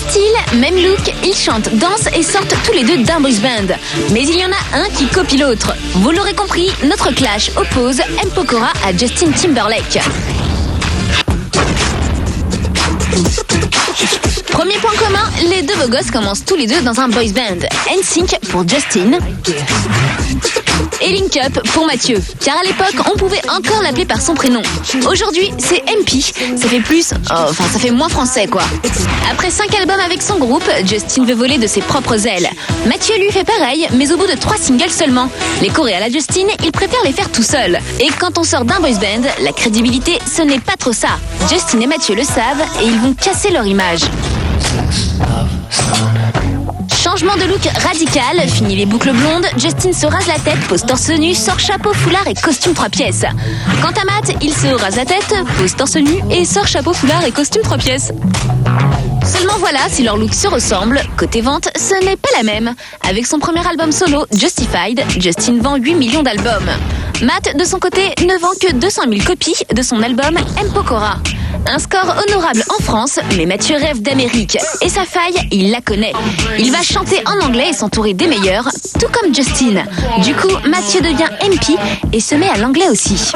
style, même look, ils chantent, dansent et sortent tous les deux d'un boys band. Mais il y en a un qui copie l'autre. Vous l'aurez compris, notre clash oppose M. Pokora à Justin Timberlake. Premier point commun, les deux beaux gosses commencent tous les deux dans un boys band. NSYNC pour Justin et Link Up pour Mathieu, car à l'époque on pouvait encore l'appeler par son prénom. Aujourd'hui c'est MP, ça fait plus, ça fait moins français quoi. Après 5 albums avec son groupe, Justin veut voler de ses propres ailes. Mathieu lui fait pareil, mais au bout de 3 singles seulement. Les chorés à la Justin, il préfère les faire tout seul. Et quand on sort d'un boys band, la crédibilité ce n'est pas trop ça. Justin et Mathieu le savent et ils vont casser leur image. Changement de look radical, fini les boucles blondes, Justin se rase la tête, pose torse nu, sort chapeau, foulard et costume 3 pièces. Quant à Matt, il se rase la tête, pose torse nu et sort chapeau, foulard et costume 3 pièces. Seulement voilà, si leur look se ressemble, côté vente, ce n'est pas la même. Avec son premier album solo, Justified, Justin vend 8 millions d'albums. Matt, de son côté, ne vend que 200 000 copies de son album M. Pokora. Un score honorable en France, mais Mathieu rêve d'Amérique. Et sa faille, il la connaît. Il va chanter en anglais et s'entourer des meilleurs, tout comme Justin. Du coup, Mathieu devient MP et se met à l'anglais aussi.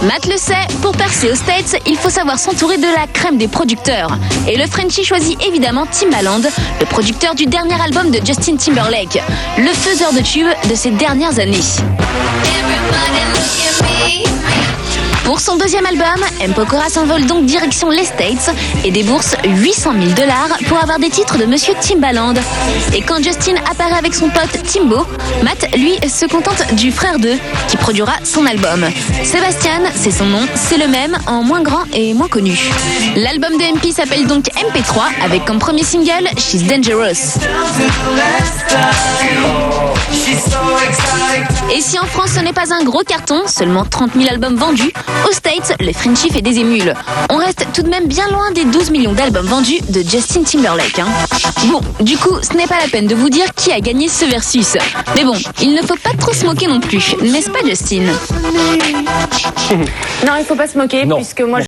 Matt le sait, pour percer aux States, il faut savoir s'entourer de la crème des producteurs. Et le Frenchie choisit évidemment Timbaland, le producteur du dernier album de Justin Timberlake, le faiseur de tubes de ces dernières années. Pour son deuxième album, M. Pokora s'envole donc direction les States et débourse 800 000 $ pour avoir des titres de Monsieur Timbaland. Et quand Justin apparaît avec son pote Timbo, Matt, lui, se contente du frère d'eux qui produira son album. Sébastien, c'est son nom, c'est le même, en moins grand et moins connu. L'album de MP s'appelle donc MP3 avec comme premier single She's Dangerous. Et si en France ce n'est pas un gros carton, seulement 30 000 albums vendus, aux States, le Frenchie fait des émules. On reste tout de même bien loin des 12 millions d'albums vendus de Justin Timberlake. Bon, du coup, ce n'est pas la peine de vous dire qui a gagné ce versus. Mais bon, il ne faut pas trop se moquer non plus, n'est-ce pas Justin? Non, il ne faut pas se moquer, puisque moi...